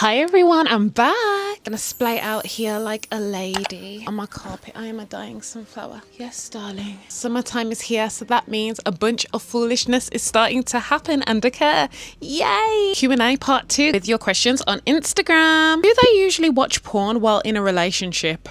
Hi everyone, I'm back. Gonna splay out here like a lady on my carpet. I am a dying sunflower. Yes, darling. Summertime is here, so that means a bunch of foolishness is starting to happen and occur. Yay! Q&A part 2 with your questions on Instagram. Do they usually watch porn while in a relationship?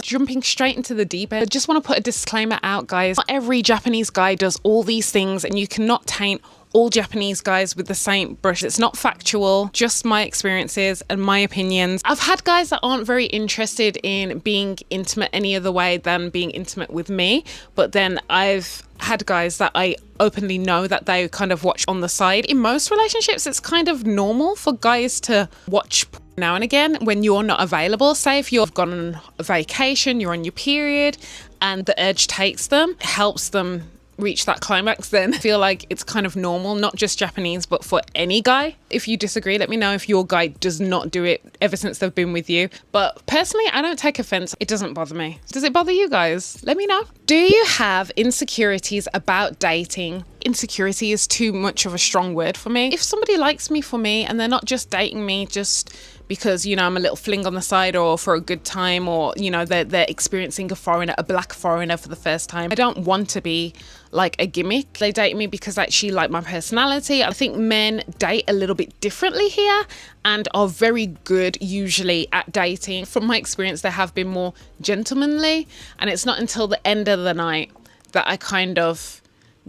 Jumping straight into the deep end, I just want to put a disclaimer out, guys. Not every Japanese guy does all these things, and you cannot taint all Japanese guys with the same brush. It's not factual, just my experiences and my opinions. I've had guys that aren't very interested in being intimate any other way than being intimate with me, but then I've had guys that I openly know that they kind of watch on the side. In most relationships, it's kind of normal for guys to watch now and again when you're not available. Say if you've gone on a vacation, you're on your period, and the urge takes them, helps them reach that climax, then I feel like it's kind of normal, not just Japanese, but for any guy. If you disagree, let me know if your guy does not do it ever since they've been with you. But personally, I don't take offense. It doesn't bother me. Does it bother you guys? Let me know. Do you have insecurities about dating? Insecurity is too much of a strong word for me. If somebody likes me for me and they're not just dating me just because, you know, I'm a little fling on the side or for a good time, or, you know, they're experiencing a black foreigner for the first time, I don't want to be like a gimmick. They date me because they actually like my personality. I think men date a little bit differently here and are very good usually at dating. From my experience, they have been more gentlemanly, and it's not until the end of the night that I kind of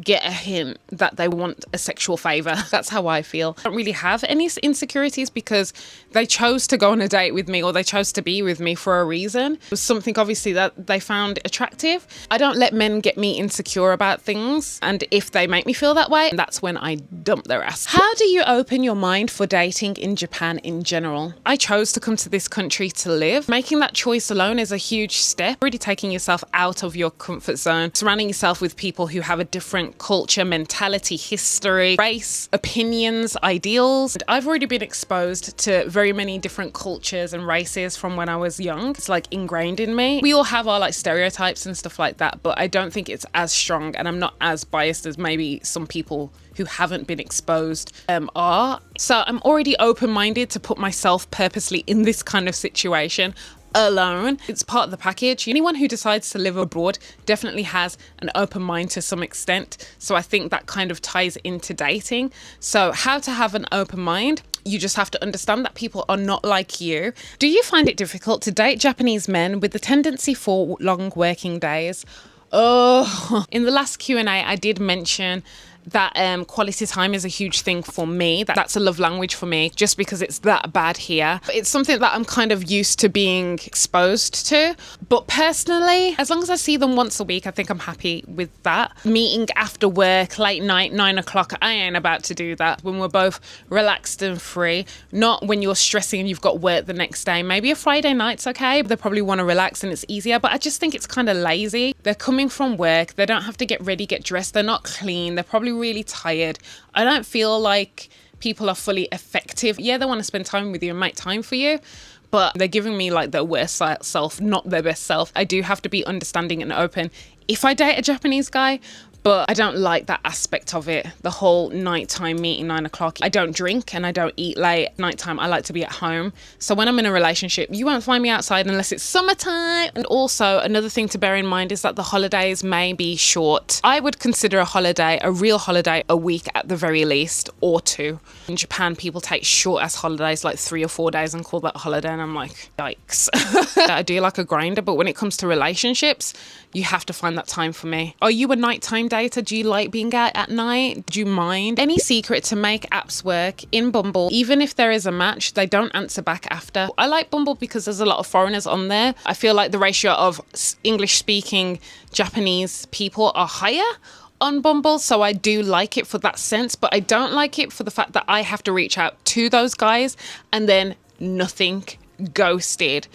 get a hint that they want a sexual favor. That's how I feel. I don't really have any insecurities because they chose to go on a date with me, or they chose to be with me for a reason. It was something obviously that they found attractive. I don't let men get me insecure about things, and if they make me feel that way, that's when I dump their ass. How do you open your mind for dating in Japan in general? I chose to come to this country to live. Making that choice alone is a huge step. Already taking yourself out of your comfort zone, surrounding yourself with people who have a different culture, mentality, history, race, opinions, ideals. And I've already been exposed to very many different cultures and races from when I was young. It's like ingrained in me. We all have our like stereotypes and stuff like that, but I don't think it's as strong, and I'm not as biased as maybe some people who haven't been exposed are. So I'm already open-minded to put myself purposely in this kind of situation alone. It's part of the package. Anyone who decides to live abroad definitely has an open mind to some extent. So I think that kind of ties into dating. So how to have an open mind? You just have to understand that people are not like you. Do you find it difficult to date Japanese men with the tendency for long working days? Oh, in the last Q&A, I did mention that quality time is a huge thing for me. That's a love language for me, just because it's that bad here. It's something that I'm kind of used to being exposed to. But personally, as long as I see them once a week, I think I'm happy with that. Meeting after work, late night, 9 o'clock, I ain't about to do that. When we're both relaxed and free, not when you're stressing and you've got work the next day. Maybe a Friday night's okay, but they probably want to relax and it's easier. But I just think it's kind of lazy. They're coming from work. They don't have to get ready, get dressed. They're not clean. They're probably really tired. I don't feel like people are fully effective. Yeah, they want to spend time with you and make time for you, but they're giving me like their worst self, not their best self. I do have to be understanding and open if I date a Japanese guy, but I don't like that aspect of it. The whole nighttime meeting, 9 o'clock. I don't drink and I don't eat late at nighttime. I like to be at home. So when I'm in a relationship, you won't find me outside unless it's summertime. And also another thing to bear in mind is that the holidays may be short. I would consider a holiday, a real holiday, a week at the very least, or 2. In Japan, people take short ass holidays, like 3 or 4 days, and call that a holiday. And I'm like, yikes. I do like a grinder, but when it comes to relationships, you have to find that time for me. Are you a nighttime dater? Do you like being out at night? Do you mind? Any secret to make apps work? In Bumble, even if there is a match, they don't answer back after. I like Bumble because there's a lot of foreigners on there. I feel like the ratio of English-speaking Japanese people are higher on Bumble, so I do like it for that sense, but I don't like it for the fact that I have to reach out to those guys and then nothing, ghosted.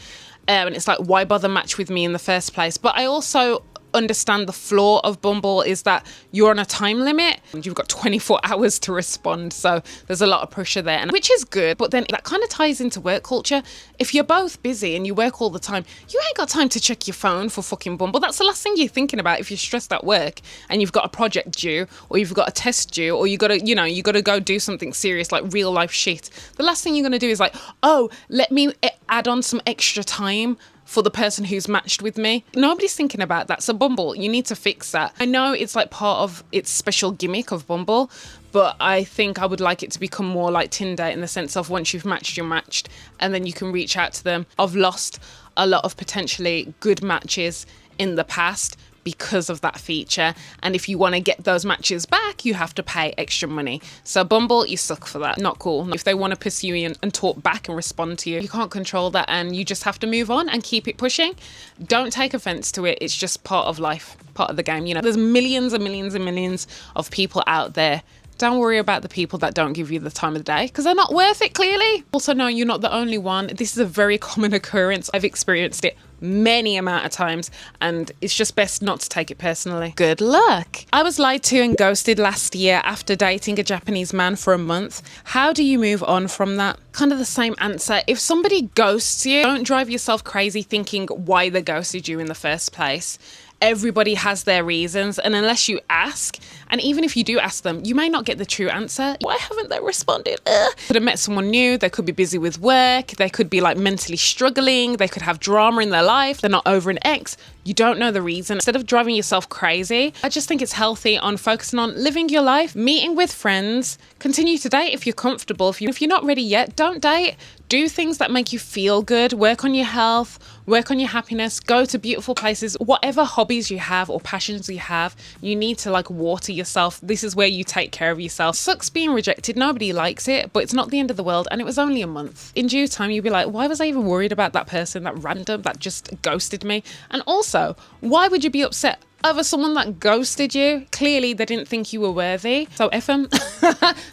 And it's like, why bother match with me in the first place? But I also understand the flaw of Bumble is that you're on a time limit and you've got 24 hours to respond. So there's a lot of pressure there, and which is good. But then that kind of ties into work culture. If you're both busy and you work all the time, you ain't got time to check your phone for fucking Bumble. That's the last thing you're thinking about if you're stressed at work and you've got a project due, or you've got a test due, or you gotta go do something serious like real life shit. The last thing you're gonna do is like, oh, let me add on some extra time for the person who's matched with me. Nobody's thinking about that. So Bumble, you need to fix that. I know it's like part of its special gimmick of Bumble, but I think I would like it to become more like Tinder in the sense of once you've matched, you're matched, and then you can reach out to them. I've lost a lot of potentially good matches in the past because of that feature, and if you want to get those matches back, you have to pay extra money. So Bumble, you suck for that. Not cool. If they want to pursue you and talk back and respond to you, you can't control that, and you just have to move on and keep it pushing. Don't take offense to it. It's just part of life, part of the game. You know, there's millions and millions and millions of people out there. Don't worry about the people that don't give you the time of the day, because they're not worth it, clearly. Also, no, you're not the only one. This is a very common occurrence. I've experienced it many amount of times, and it's just best not to take it personally. Good luck. I was lied to and ghosted last year after dating a Japanese man for a month. How do you move on from that? Kind of the same answer. If somebody ghosts you, don't drive yourself crazy thinking why they ghosted you in the first place. Everybody has their reasons, and unless you ask, and even if you do ask them, you may not get the true answer. Why haven't they responded? Could have met someone new, they could be busy with work, they could be like mentally struggling, they could have drama in their life, they're not over an ex. You don't know the reason. Instead of driving yourself crazy, I just think it's healthy on focusing on living your life, meeting with friends, continue to date if you're comfortable. If you're not ready yet, don't date. Do things that make you feel good, work on your health, work on your happiness, go to beautiful places. Whatever hobbies you have or passions you have, you need to like water yourself. This is where you take care of yourself. Sucks being rejected, nobody likes it, but it's not the end of the world, and it was only a month. In due time, you'll be like, why was I even worried about that person, that random, that just ghosted me? And also, why would you be upset over someone that ghosted you? Clearly they didn't think you were worthy, so F them.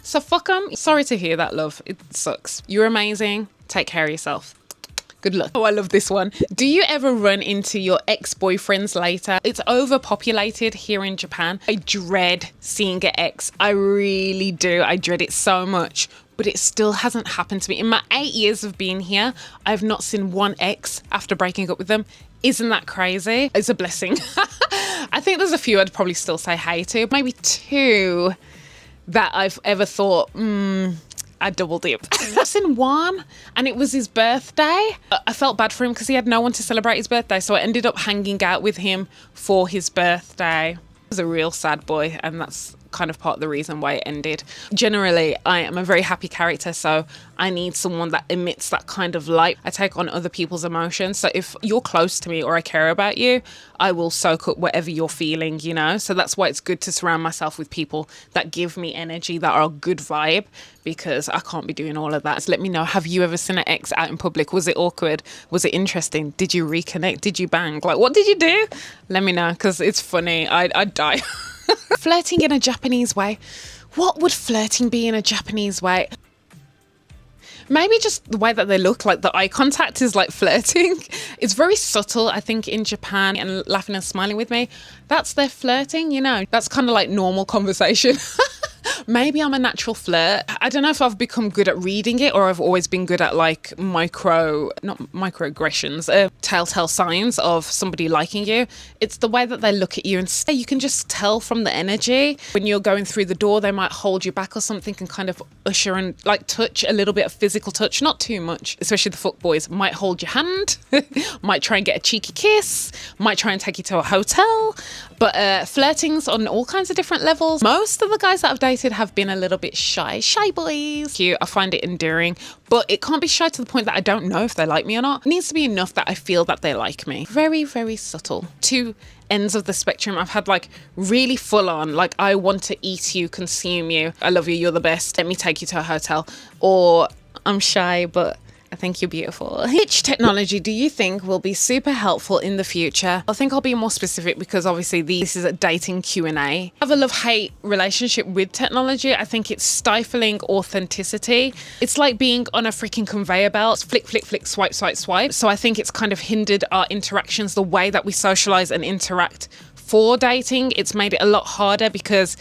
So fuck them. Sorry to hear that, love. It sucks. You're amazing. Take care of yourself. Good luck. Oh, I love this one. Do you ever run into your ex-boyfriends later? It's overpopulated here in Japan. I dread seeing an ex. I really do. I dread it so much. But it still hasn't happened to me. In my 8 years of being here, I've not seen one ex after breaking up with them. Isn't that crazy? It's a blessing. I think there's a few I'd probably still say hey to. Maybe two that I've ever thought, I double dip. I've seen one, and it was his birthday. I felt bad for him because he had no one to celebrate his birthday, so I ended up hanging out with him for his birthday. He was a real sad boy, and that's kind of part of the reason why it ended. Generally, I am a very happy character, so I need someone that emits that kind of light. I take on other people's emotions. So if you're close to me or I care about you, I will soak up whatever you're feeling, you know? So that's why it's good to surround myself with people that give me energy, that are a good vibe, because I can't be doing all of that. So let me know, have you ever seen an ex out in public? Was it awkward? Was it interesting? Did you reconnect? Did you bang? Like, what did you do? Let me know, because it's funny. I'd die. Flirting in a Japanese way. What would flirting be in a Japanese way? Maybe just the way that they look, like the eye contact is like flirting. It's very subtle, I think, in Japan, and laughing and smiling with me. That's their flirting, you know. That's kind of like normal conversation. Maybe I'm a natural flirt. I don't know if I've become good at reading it or I've always been good at like microaggressions, telltale signs of somebody liking you. It's the way that they look at you, and you can just tell from the energy. When you're going through the door, they might hold you back or something and kind of usher and like touch, a little bit of physical touch, not too much, especially the fuck boys. Might hold your hand, might try and get a cheeky kiss, might try and take you to a hotel. But flirting's on all kinds of different levels. Most of the guys that I've dated have been a little bit shy boys. Cute. I find it endearing, but it can't be shy to the point that I don't know if they like me or not. It needs to be enough that I feel that they like me. Very, very subtle. Two ends of the spectrum. I've had like really full on, like I want to eat you, consume you. I love you. You're the best. Let me take you to a hotel. Or I'm shy, but I think you're beautiful. Which technology do you think will be super helpful in the future? I think I'll be more specific because obviously this is a dating Q&A. I have a love-hate relationship with technology. I think it's stifling authenticity. It's like being on a freaking conveyor belt. Flick, flick, flick, swipe, swipe, swipe. So I think it's kind of hindered our interactions, the way that we socialize and interact for dating. It's made it a lot harder because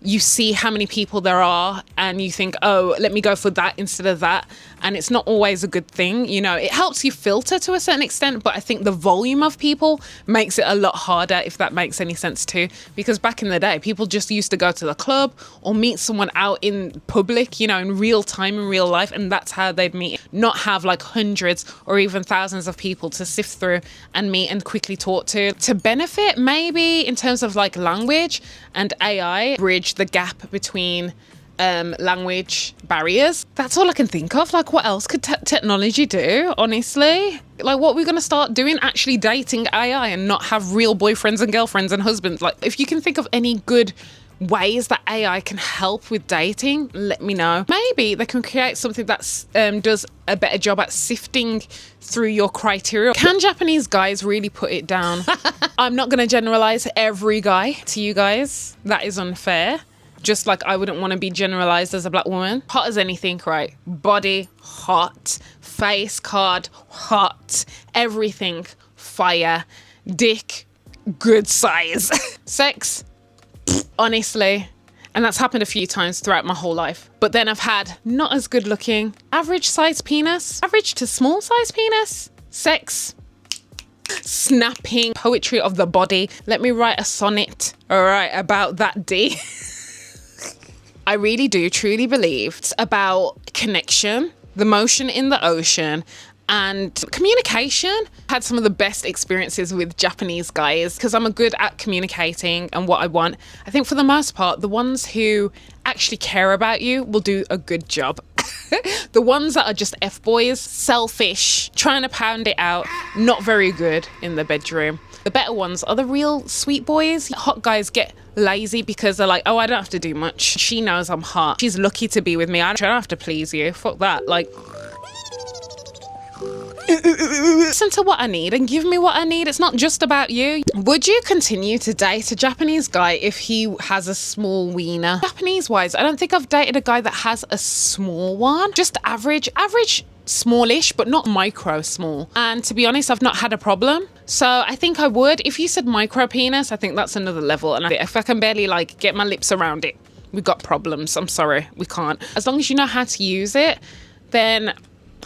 you see how many people there are and you think, oh, let me go for that instead of that. And it's not always a good thing. You know, it helps you filter to a certain extent, but I think the volume of people makes it a lot harder, if that makes any sense too. Because back in the day, people just used to go to the club or meet someone out in public, you know, in real time, in real life. And that's how they'd meet, not have like hundreds or even thousands of people to sift through and meet and quickly talk to. To benefit, maybe in terms of like language and AI, bridge the gap between language barriers. That's all I can think of. Like, what else could technology do, honestly? Like, what we're going to start doing, actually dating AI and not have real boyfriends and girlfriends and husbands. Like, if you can think of any good ways that AI can help with dating, let me know. Maybe they can create something that does a better job at sifting through your criteria. Can Japanese guys really put it down? I'm not going to generalize every guy to you guys. That is unfair. Just like I wouldn't want to be generalized as a black woman. Hot as anything, right? Body, hot. Face card, hot. Everything, fire. Dick, good size. Sex, honestly. And that's happened a few times throughout my whole life. But then I've had not as good looking, average size penis, average to small size penis. Sex, snapping, poetry of the body. Let me write a sonnet, all right, about that D. I really do truly believe it's about connection, the motion in the ocean, and communication. Had some of the best experiences with Japanese guys because I'm good at communicating and what I want. I think for the most part, the ones who actually care about you will do a good job. The ones that are just F-boys, selfish, trying to pound it out, not very good in the bedroom. The better ones are the real sweet boys. Hot guys get lazy because they're like, oh, I don't have to do much. She knows I'm hot. She's lucky to be with me. I don't have to please you. Fuck that. Like, listen to what I need and give me what I need. It's not just about you. Would you continue to date a Japanese guy if he has a small wiener? Japanese wise, I don't think I've dated a guy that has a small one. Just average, smallish, but not micro small. And to be honest, I've not had a problem. So I think I would. If you said micro penis, I think that's another level. And if I can barely like get my lips around it, we've got problems. I'm sorry, we can't. As long as you know how to use it, then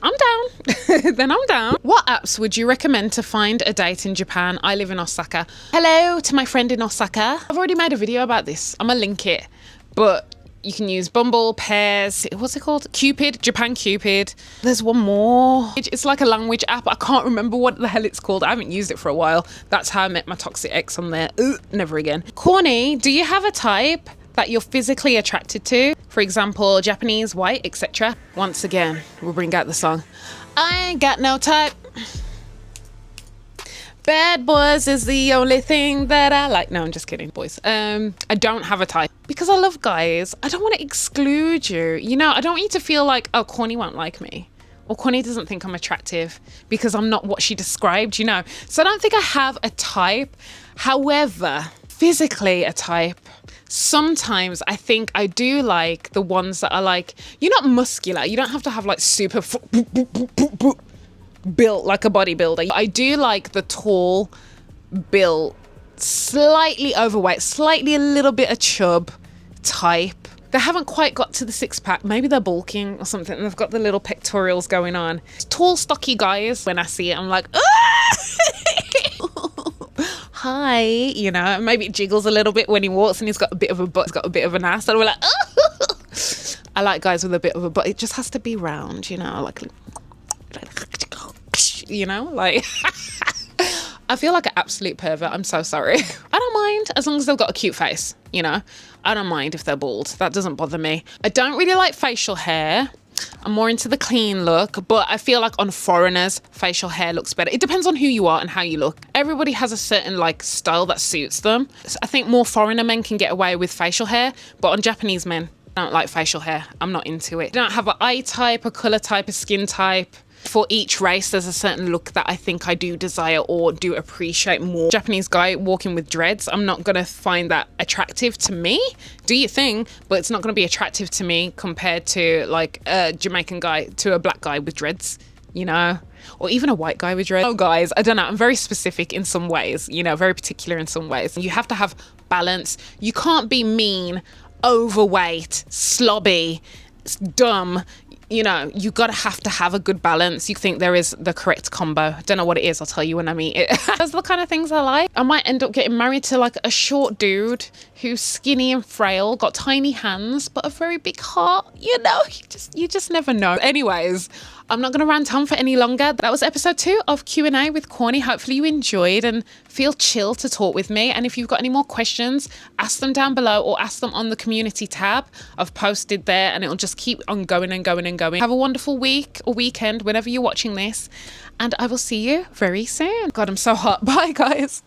I'm down. Then I'm down. What apps would you recommend to find a date in Japan? I live in Osaka. Hello to my friend in Osaka. I've already made a video about this. I'm gonna link it. But you can use Bumble, Pairs, what's it called? Cupid, Japan Cupid. There's one more. It's like a language app. I can't remember what the hell it's called. I haven't used it for a while. That's how I met my toxic ex on there. Never again. Corny, do you have a type that you're physically attracted to? For example, Japanese, white, etc. Once again, we'll bring out the song. I ain't got no type. Bad boys is the only thing that I like. No, I'm just kidding, boys. I don't have a type because I love guys. I don't want to exclude you. You know, I don't want you to feel like, oh, Corny won't like me. Or Corny doesn't think I'm attractive because I'm not what she described, you know. So I don't think I have a type. However, physically a type. Sometimes I think I do like the ones that are like, you're not muscular. You don't have to have like super built like a bodybuilder. I do like the tall, built, slightly overweight, slightly a little bit of chub type. They haven't quite got to the six pack. Maybe they're bulking or something. And they've got the little pectorials going on. Tall, stocky guys. When I see it, I'm like, ah! Hi, you know, maybe it jiggles a little bit when he walks and he's got a bit of a butt, he's got a bit of an ass, and we're like, oh! I like guys with a bit of a butt. It just has to be round, you know, like you know, like I feel like an absolute pervert. I'm so sorry. I don't mind as long as they've got a cute face, you know. I don't mind if they're bald. That doesn't bother me. I don't really like facial hair. I'm more into the clean look, but I feel like on foreigners, facial hair looks better. It depends on who you are and how you look. Everybody has a certain like style that suits them. So I think more foreigner men can get away with facial hair, but on Japanese men, I don't like facial hair. I'm not into it. I don't have an eye type, a color type, a skin type. For each race, there's a certain look that I think I do desire or do appreciate more. Japanese guy walking with dreads, I'm not gonna find that attractive to me. Do your thing, but it's not gonna be attractive to me compared to like a Jamaican guy to a black guy with dreads, you know, or even a white guy with dreads. Oh guys, I don't know, I'm very specific in some ways, you know, very particular in some ways. You have to have balance. You can't be mean, overweight, slobby, dumb. You know, you gotta have to have a good balance. You think there is the correct combo. Don't know what it is, I'll tell you when I meet it. Those are the kind of things I like. I might end up getting married to like a short dude who's skinny and frail, got tiny hands, but a very big heart. You know, you just never know. Anyways, I'm not gonna rant on for any longer. That was episode 2 of Q&A with Corny. Hopefully you enjoyed and feel chill to talk with me. And if you've got any more questions, ask them down below or ask them on the community tab. I've posted there and it'll just keep on going and going and going. Have a wonderful week or weekend whenever you're watching this. And I will see you very soon. God, I'm so hot. Bye guys.